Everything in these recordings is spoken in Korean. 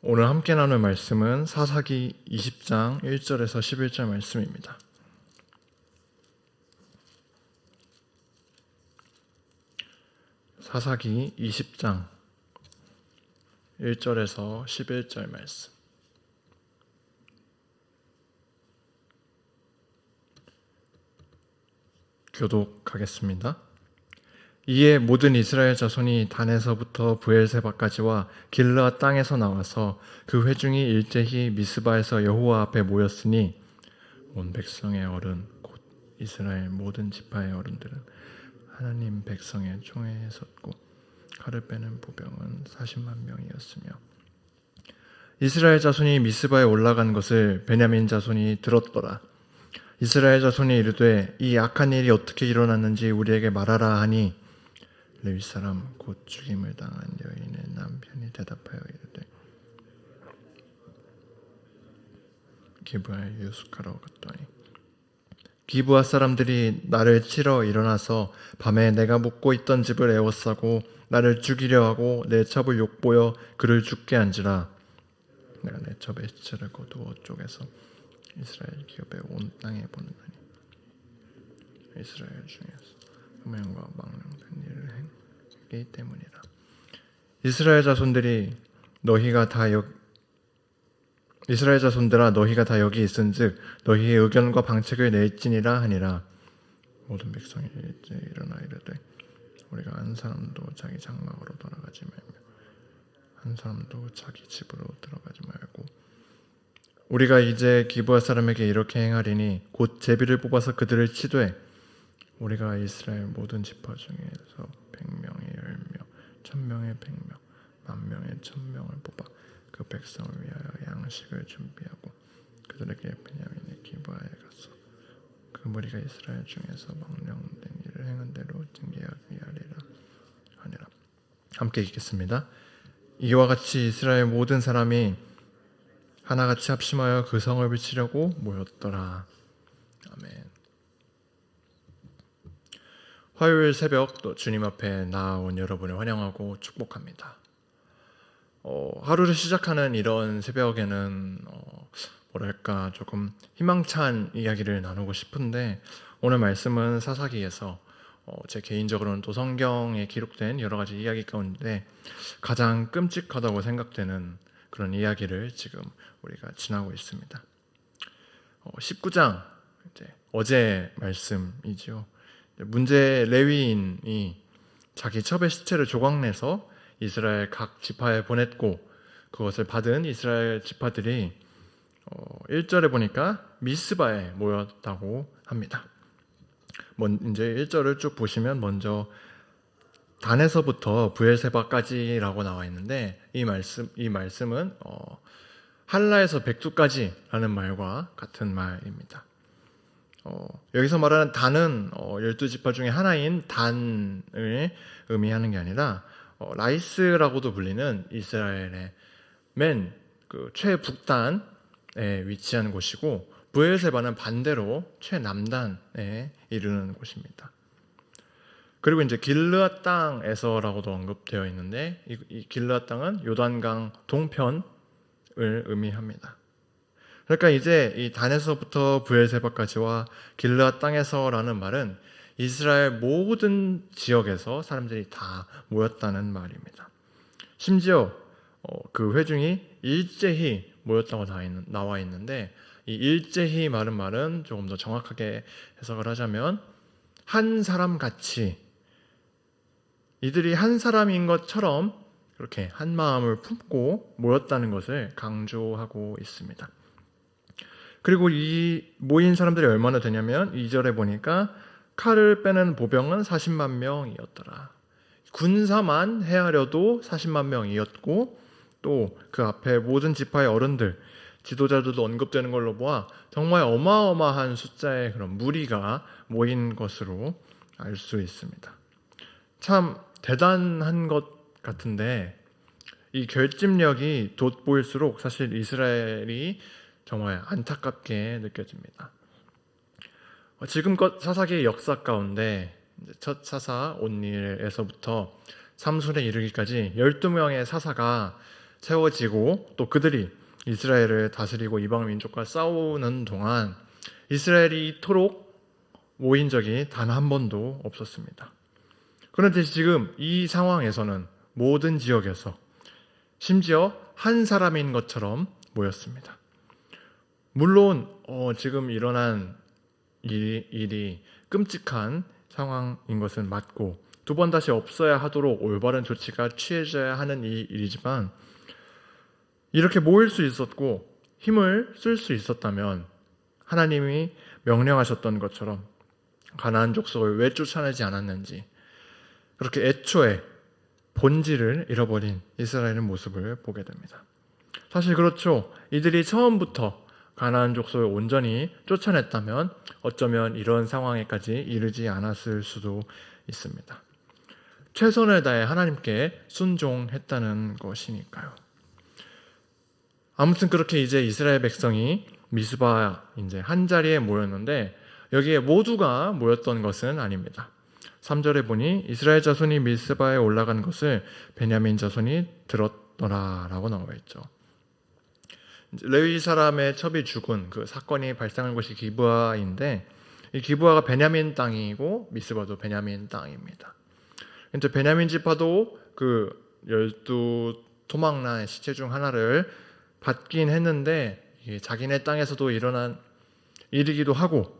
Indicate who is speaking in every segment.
Speaker 1: 오늘 함께 나눌 말씀은 사사기 20장 1절에서 11절 말씀입니다. 사사기 20장 1절에서 11절 말씀. 교독하겠습니다. 이에 모든 이스라엘 자손이 단에서부터 브엘세바까지와 길르앗 땅에서 나와서 그 회중이 일제히 미스바에서 여호와 앞에 모였으니 온 백성의 어른 곧 이스라엘 모든 지파의 어른들은 하나님 백성의 총회에 섰고 칼을 빼는 보병은 40만 명이었으며 이스라엘 자손이 미스바에 올라간 것을 베냐민 자손이 들었더라. 이스라엘 자손이 이르되 이 악한 일이 어떻게 일어났는지 우리에게 말하라 하니 레위 사람 곧 죽임을 당한 여인의 남편이 대답하여 이르되 기브아에 유숙하러 갔더니 기브아 사람들이 나를 치러 일어나서 밤에 내가 묵고 있던 집을 에워싸고 나를 죽이려 하고 내 첩을 욕보여 그를 죽게 한지라. 내가 내 첩의 시체를 거두어 쪼개서 이스라엘 기업의 온 땅에 보내더니 이스라엘 중에서 흠행과 망령된 일을 행하기 때문이라. 이스라엘 자손들아 너희가 다 여기 있은즉 너희의 의견과 방책을 낼지니라 하니라. 모든 백성이 일제 일어나 이르되 우리가 한 사람도 자기 장막으로 돌아가지 말며 한 사람도 자기 집으로 들어가지 말고 우리가 이제 기브아 사람에게 이렇게 행하리니 곧 제비를 뽑아서 그들을 치되 우리가 이스라엘 모든 지파 중에서 100명의 10명, 1000명의 100명, 10,000명의 1000명을 뽑아 그 백성을 위하여 양식을 준비하고 그들에게 베냐민의 기브아에 가서 그 무리가 이스라엘 중에서 망령된 일을 행한 대로 징계하기 하리라. 함께 읽겠습니다. 이와 같이 이스라엘 모든 사람이 하나같이 합심하여 그 성을 비치려고 모였더라. 아멘. 화요일 새벽 또 주님 앞에 나온 여러분을 환영하고 축복합니다. 하루를 시작하는 이런 새벽에는 뭐랄까 조금 희망찬 이야기를 나누고 싶은데 오늘 말씀은 사사기에서 제 개인적으로는 또 성경에 기록된 여러 가지 이야기 가운데 가장 끔찍하다고 생각되는 그런 이야기를 지금 우리가 지나고 있습니다. 19장 어제 말씀이지요. 문제 레위인이 자기 첩의 시체를 조각내서 이스라엘 각 지파에 보냈고 그것을 받은 이스라엘 지파들이 1절에 보니까 미스바에 모였다고 합니다. 이제 1절을 쭉 보시면 먼저 단에서부터 브엘세바까지라고 나와 있는데 이 말씀은 할라에서 백두까지라는 말과 같은 말입니다. 여기서 말하는 단은 12지파 중에 하나인 단을 의미하는 게 아니라 라이스라고도 불리는 이스라엘의 맨 최북단에 위치한 곳이고 브엘세바는 반대로 최남단에 이르는 곳입니다. 그리고 이제 길르앗 땅에서라고도 언급되어 있는데 이 길르앗 땅은 요단강 동편을 의미합니다. 그러니까 이제 이 단에서부터 브엘세바까지와 길르앗 땅에서라는 말은 이스라엘 모든 지역에서 사람들이 다 모였다는 말입니다. 심지어 그 회중이 일제히 모였다고 나와 있는데 이 일제히 말은 조금 더 정확하게 해석을 하자면 한 사람 같이 이들이 한 사람인 것처럼 그렇게 한 마음을 품고 모였다는 것을 강조하고 있습니다. 그리고 이 모인 사람들이 얼마나 되냐면 2절에 보니까 칼을 빼는 보병은 40만 명이었더라. 군사만 헤아려도 40만 명이었고 또 그 앞에 모든 지파의 어른들, 지도자들도 언급되는 걸로 보아 정말 어마어마한 숫자의 그런 무리가 모인 것으로 알 수 있습니다. 참 대단한 것 같은데 이 결집력이 돋보일수록 사실 이스라엘이 정말 안타깝게 느껴집니다. 지금껏 사사기의 역사 가운데 첫 사사 온닐에서부터 삼순에 이르기까지 12명의 사사가 세워지고 또 그들이 이스라엘을 다스리고 이방 민족과 싸우는 동안 이스라엘이 이토록 모인 적이 단 한 번도 없었습니다. 그런데 지금 이 상황에서는 모든 지역에서 심지어 한 사람인 것처럼 모였습니다. 물론 지금 일어난 일이 끔찍한 상황인 것은 맞고 두 번 다시 없어야 하도록 올바른 조치가 취해져야 하는 이 일이지만 이렇게 모일 수 있었고 힘을 쓸 수 있었다면 하나님이 명령하셨던 것처럼 가나안 족속을 왜 쫓아내지 않았는지 그렇게 애초에 본질을 잃어버린 이스라엘의 모습을 보게 됩니다. 사실 그렇죠. 이들이 처음부터 가나안 족속을 온전히 쫓아냈다면 어쩌면 이런 상황에까지 이르지 않았을 수도 있습니다. 최선을 다해 하나님께 순종했다는 것이니까요. 아무튼 그렇게 이제 이스라엘 백성이 미스바 이제 한 자리에 모였는데 여기에 모두가 모였던 것은 아닙니다. 3절에 보니 이스라엘 자손이 미스바에 올라간 것을 베냐민 자손이 들었더라라고 나와 있죠. 레위 사람의 첩이 죽은 그 사건이 발생한 곳이 기브아인데 이 기브아가 베냐민 땅이고 미스바도 베냐민 땅입니다. 이제 베냐민 지파도 그 12 토막난 시체 중 하나를 받긴 했는데 자기네 땅에서도 일어난 일이기도 하고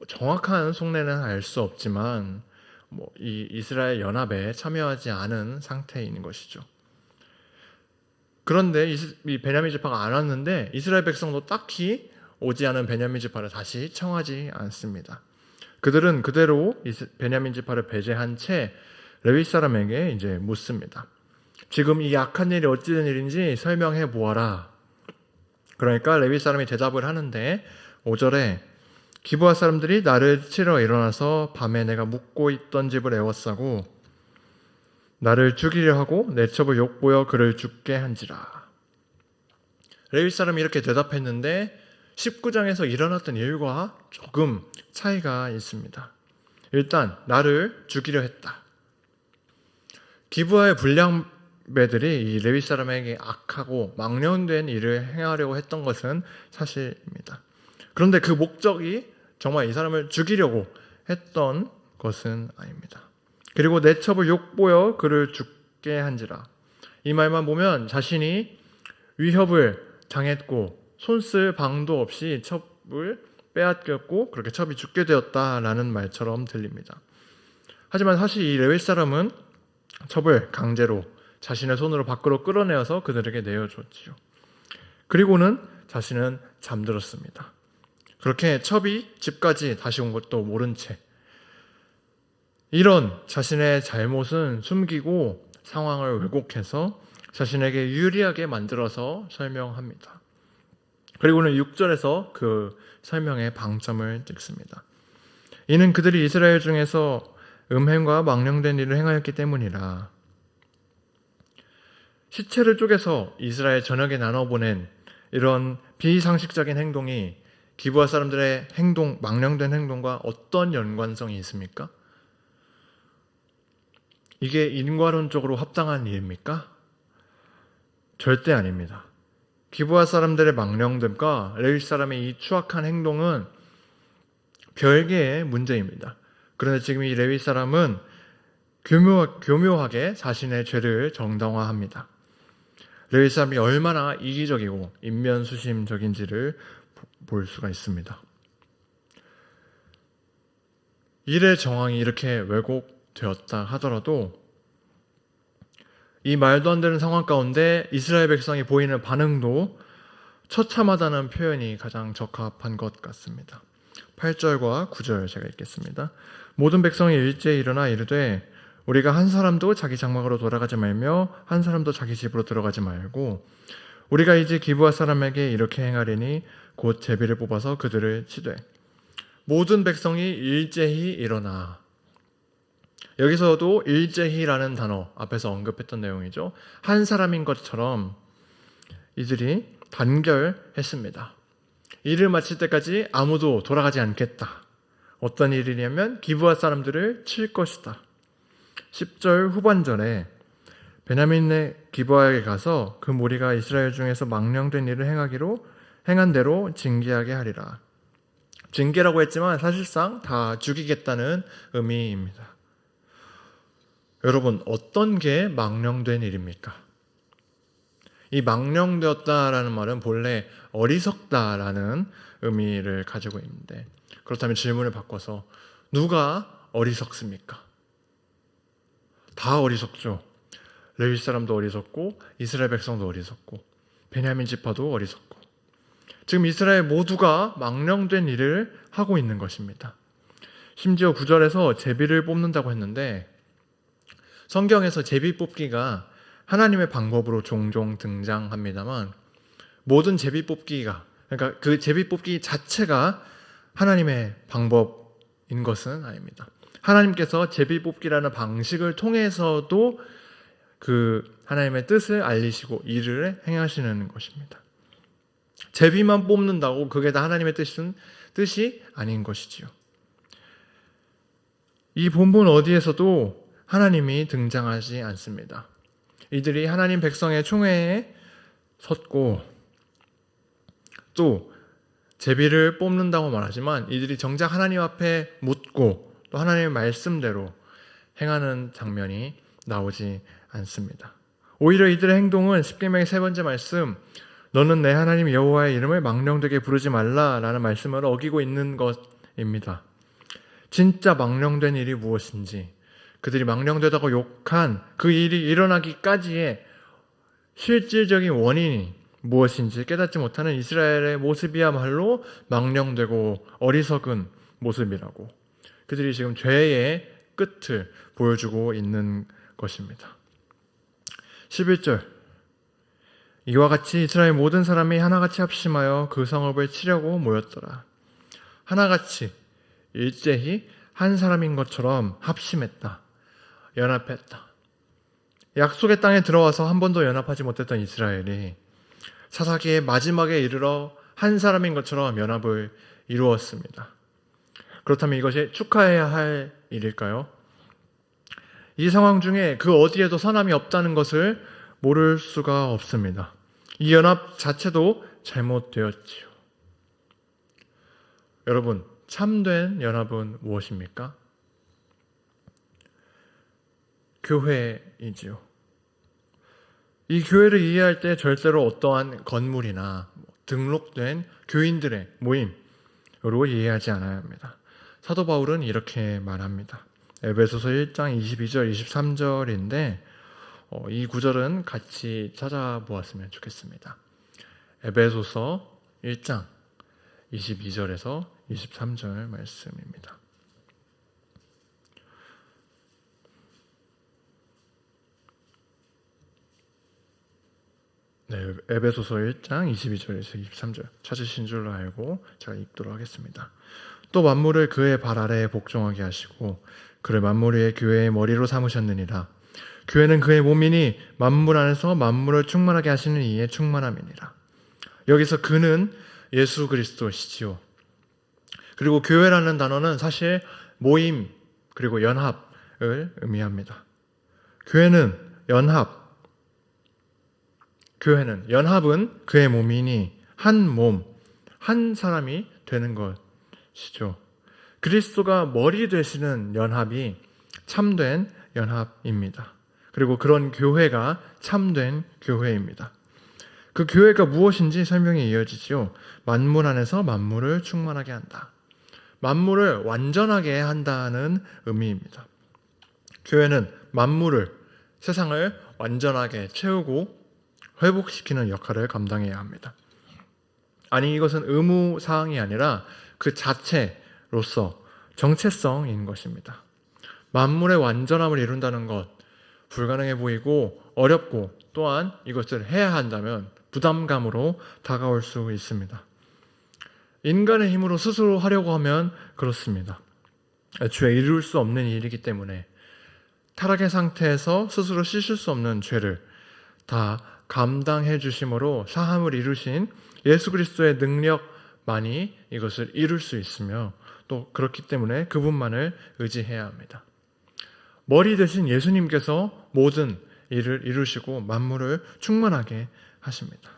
Speaker 1: 정확한 속내는 알 수 없지만 이 이스라엘 연합에 참여하지 않은 상태인 것이죠. 그런데 이 베냐민 지파가 안 왔는데 이스라엘 백성도 딱히 오지 않은 베냐민 지파를 다시 청하지 않습니다. 그들은 그대로 베냐민 지파를 배제한 채 레위 사람에게 이제 묻습니다. 지금 이 악한 일이 어찌된 일인지 설명해 보아라. 그러니까 레위 사람이 대답을 하는데 5절에 기브아 사람들이 나를 치러 일어나서 밤에 내가 묵고 있던 집을 에워싸고 나를 죽이려 하고 내 첩을 욕보여 그를 죽게 한지라. 레위 사람이 이렇게 대답했는데 19장에서 일어났던 일과 조금 차이가 있습니다. 일단 나를 죽이려 했다. 기브아의 불량배들이 이 레위 사람에게 악하고 망령된 일을 행하려고 했던 것은 사실입니다. 그런데 그 목적이 정말 이 사람을 죽이려고 했던 것은 아닙니다. 그리고 내 첩을 욕보여 그를 죽게 한지라. 이 말만 보면 자신이 위협을 당했고 손쓸 방도 없이 첩을 빼앗겼고 그렇게 첩이 죽게 되었다라는 말처럼 들립니다. 하지만 사실 이 레위 사람은 첩을 강제로 자신의 손으로 밖으로 끌어내어서 그들에게 내어줬지요. 그리고는 자신은 잠들었습니다. 그렇게 첩이 집까지 다시 온 것도 모른 채 이런 자신의 잘못은 숨기고 상황을 왜곡해서 자신에게 유리하게 만들어서 설명합니다. 그리고는 6절에서 그 설명의 방점을 찍습니다. 이는 그들이 이스라엘 중에서 음행과 망령된 일을 행하였기 때문이라. 시체를 쪼개서 이스라엘 전역에 나눠보낸 이런 비상식적인 행동이 기브아 사람들의 행동, 망령된 행동과 어떤 연관성이 있습니까? 이게 인과론적으로 합당한 일입니까? 절대 아닙니다. 기브아 사람들의 망령됨과 레위 사람의 이 추악한 행동은 별개의 문제입니다. 그런데 지금 이 레위 사람은 교묘하게 자신의 죄를 정당화합니다. 레위 사람이 얼마나 이기적이고 인면수심적인지를 볼 수가 있습니다. 일의 정황이 이렇게 왜곡되었다 하더라도 이 말도 안 되는 상황 가운데 이스라엘 백성이 보이는 반응도 처참하다는 표현이 가장 적합한 것 같습니다. 8절과 9절 제가 읽겠습니다. 모든 백성이 일제히 일어나 이르되 우리가 한 사람도 자기 장막으로 돌아가지 말며 한 사람도 자기 집으로 들어가지 말고 우리가 이제 기브아 사람에게 이렇게 행하리니 곧 제비를 뽑아서 그들을 치되 모든 백성이 일제히 일어나. 여기서도 일제히라는 단어 앞에서 언급했던 내용이죠. 한 사람인 것처럼 이들이 단결했습니다. 일을 마칠 때까지 아무도 돌아가지 않겠다. 어떤 일이냐면 기브아 사람들을 칠 것이다. 10절 후반절에 베냐민의 기브아에 가서 그 무리가 이스라엘 중에서 망령된 일을 행한 대로 징계하게 하리라. 징계라고 했지만 사실상 다 죽이겠다는 의미입니다. 여러분, 어떤 게 망령된 일입니까? 이 망령되었다라는 말은 본래 어리석다라는 의미를 가지고 있는데, 그렇다면 질문을 바꿔서 누가 어리석습니까? 다 어리석죠. 레위 사람도 어리석고 이스라엘 백성도 어리석고 베냐민 지파도 어리석고, 지금 이스라엘 모두가 망령된 일을 하고 있는 것입니다. 심지어 9절에서 제비를 뽑는다고 했는데, 성경에서 제비 뽑기가 하나님의 방법으로 종종 등장합니다만, 모든 제비 뽑기가, 그러니까 그 제비 뽑기 자체가 하나님의 방법인 것은 아닙니다. 하나님께서 제비 뽑기라는 방식을 통해서도 그 하나님의 뜻을 알리시고 일을 행하시는 것입니다. 제비만 뽑는다고 그게 다 하나님의 뜻이 아닌 것이지요. 이 본문 어디에서도 하나님이 등장하지 않습니다. 이들이 하나님 백성의 총회에 섰고 또 제비를 뽑는다고 말하지만 이들이 정작 하나님 앞에 묻고 또 하나님의 말씀대로 행하는 장면이 나오지 않습니다. 오히려 이들의 행동은 십계명의 세 번째 말씀, 너는 내 하나님 여호와의 이름을 망령되게 부르지 말라라는 말씀을 어기고 있는 것입니다. 진짜 망령된 일이 무엇인지, 그들이 망령되다고 욕한 그 일이 일어나기까지의 실질적인 원인이 무엇인지 깨닫지 못하는 이스라엘의 모습이야말로 망령되고 어리석은 모습이라고, 그들이 지금 죄의 끝을 보여주고 있는 것입니다. 11절, 이와 같이 이스라엘 모든 사람이 하나같이 합심하여 그 성읍을 치려고 모였더라. 하나같이 일제히 한 사람인 것처럼 합심했다. 연합했다. 약속의 땅에 들어와서 한 번도 연합하지 못했던 이스라엘이 사사기의 마지막에 이르러 한 사람인 것처럼 연합을 이루었습니다. 그렇다면 이것이 축하해야 할 일일까요? 이 상황 중에 그 어디에도 선함이 없다는 것을 모를 수가 없습니다. 이 연합 자체도 잘못되었지요. 여러분, 참된 연합은 무엇입니까? 교회이지요. 이 교회를 이해할 때 절대로 어떠한 건물이나 등록된 교인들의 모임으로 이해하지 않아야 합니다. 사도 바울은 이렇게 말합니다. 에베소서 1장 22절, 23절인데 이 구절은 같이 찾아보았으면 좋겠습니다. 에베소서 1장 22절에서 23절 말씀입니다. 네, 에베소서 1장 22절에서 23절 찾으신 줄로 알고 제가 읽도록 하겠습니다. 또 만물을 그의 발 아래에 복종하게 하시고 그를 만물 위에 교회의 머리로 삼으셨느니라. 교회는 그의 몸이니 만물 안에서 만물을 충만하게 하시는 이의 충만함이니라. 여기서 그는 예수 그리스도시지요. 그리고 교회라는 단어는 사실 모임 그리고 연합을 의미합니다. 교회는 연합은 그의 몸이니 한 몸, 한 사람이 되는 것이죠. 그리스도가 머리 되시는 연합이 참된 연합입니다. 그리고 그런 교회가 참된 교회입니다. 그 교회가 무엇인지 설명이 이어지죠. 만물 안에서 만물을 충만하게 한다. 만물을 완전하게 한다는 의미입니다. 교회는 세상을 완전하게 채우고 회복시키는 역할을 감당해야 합니다. 아니, 이것은 의무사항이 아니라 그 자체로서 정체성인 것입니다. 만물의 완전함을 이룬다는 것, 불가능해 보이고 어렵고 또한 이것을 해야 한다면 부담감으로 다가올 수 있습니다. 인간의 힘으로 스스로 하려고 하면 그렇습니다. 애초에 이룰 수 없는 일이기 때문에 타락의 상태에서 스스로 씻을 수 없는 죄를 다 감당해 주심으로 사함을 이루신 예수 그리스도의 능력만이 이것을 이룰 수 있으며 또 그렇기 때문에 그분만을 의지해야 합니다. 머리 대신 예수님께서 모든 일을 이루시고 만물을 충만하게 하십니다.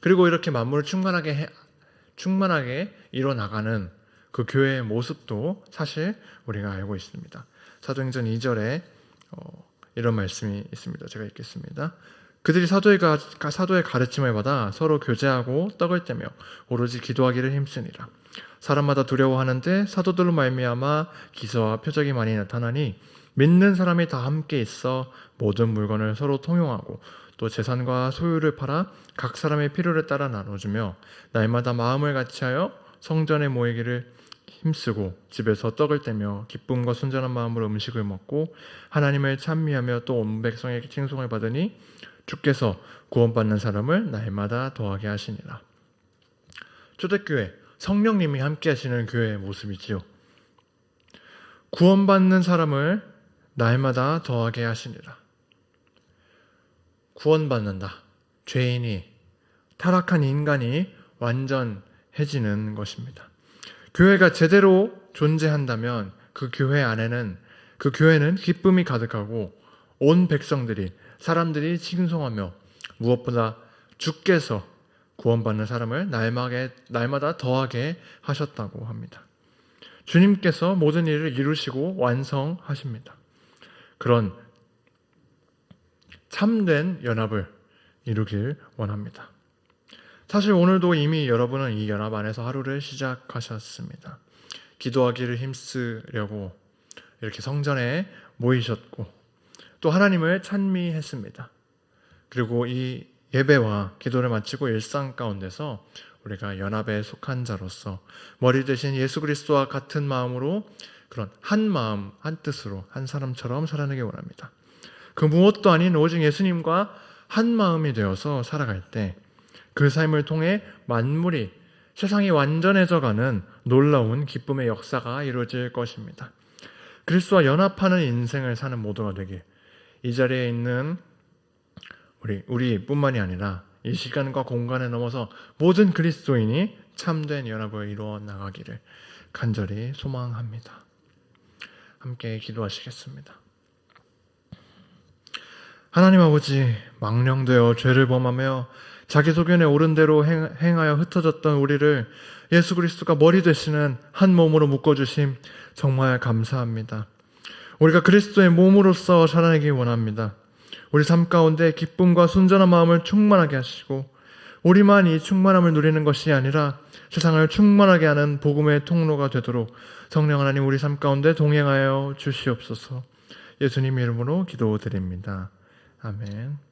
Speaker 1: 그리고 이렇게 만물을 충만하게 이뤄나가는 그 교회의 모습도 사실 우리가 알고 있습니다. 사도행전 2절에 이런 말씀이 있습니다. 제가 읽겠습니다. 그들이 사도의 가르침을 받아 서로 교제하고 떡을 떼며 오로지 기도하기를 힘쓰니라. 사람마다 두려워하는데 사도들로 말미암아 기사와 표적이 많이 나타나니 믿는 사람이 다 함께 있어 모든 물건을 서로 통용하고 또 재산과 소유를 팔아 각 사람의 필요를 따라 나눠주며 날마다 마음을 같이하여 성전에 모이기를 힘쓰고 집에서 떡을 떼며 기쁨과 순전한 마음으로 음식을 먹고 하나님을 찬미하며 또 온 백성에게 칭송을 받으니 주께서 구원받는 사람을 날마다 더하게 하시니라. 초대교회, 성령님이 함께 하시는 교회의 모습이지요. 구원받는 사람을 날마다 더하게 하시니라. 구원받는다. 죄인이, 타락한 인간이 완전해지는 것입니다. 교회가 제대로 존재한다면 그 교회는 기쁨이 가득하고 온 백성들이, 사람들이 칭송하며 무엇보다 주께서 구원받는 사람을 날마다 더하게 하셨다고 합니다. 주님께서 모든 일을 이루시고 완성하십니다. 그런 참된 연합을 이루길 원합니다. 사실 오늘도 이미 여러분은 이 연합 안에서 하루를 시작하셨습니다. 기도하기를 힘쓰려고 이렇게 성전에 모이셨고 또 하나님을 찬미했습니다. 그리고 이 예배와 기도를 마치고 일상 가운데서 우리가 연합에 속한 자로서 머리 대신 예수 그리스도와 같은 마음으로 그런 한 마음, 한 뜻으로 한 사람처럼 살아내기 원합니다. 그 무엇도 아닌 오직 예수님과 한 마음이 되어서 살아갈 때 그 삶을 통해 만물이, 세상이 완전해져가는 놀라운 기쁨의 역사가 이루어질 것입니다. 그리스도와 연합하는 인생을 사는 모두가 되길, 이 자리에 있는 우리뿐만이 아니라 이 시간과 공간에 넘어서 모든 그리스도인이 참된 연합을 이루어 나가기를 간절히 소망합니다. 함께 기도하시겠습니다. 하나님 아버지, 망령되어 죄를 범하며 자기 소견에 옳은 대로 행하여 흩어졌던 우리를 예수 그리스도가 머리 되시는 한 몸으로 묶어주심 정말 감사합니다. 우리가 그리스도의 몸으로서 살아내기 원합니다. 우리 삶 가운데 기쁨과 순전한 마음을 충만하게 하시고 우리만 이 충만함을 누리는 것이 아니라 세상을 충만하게 하는 복음의 통로가 되도록 성령 하나님 우리 삶 가운데 동행하여 주시옵소서. 예수님 이름으로 기도드립니다. 아멘.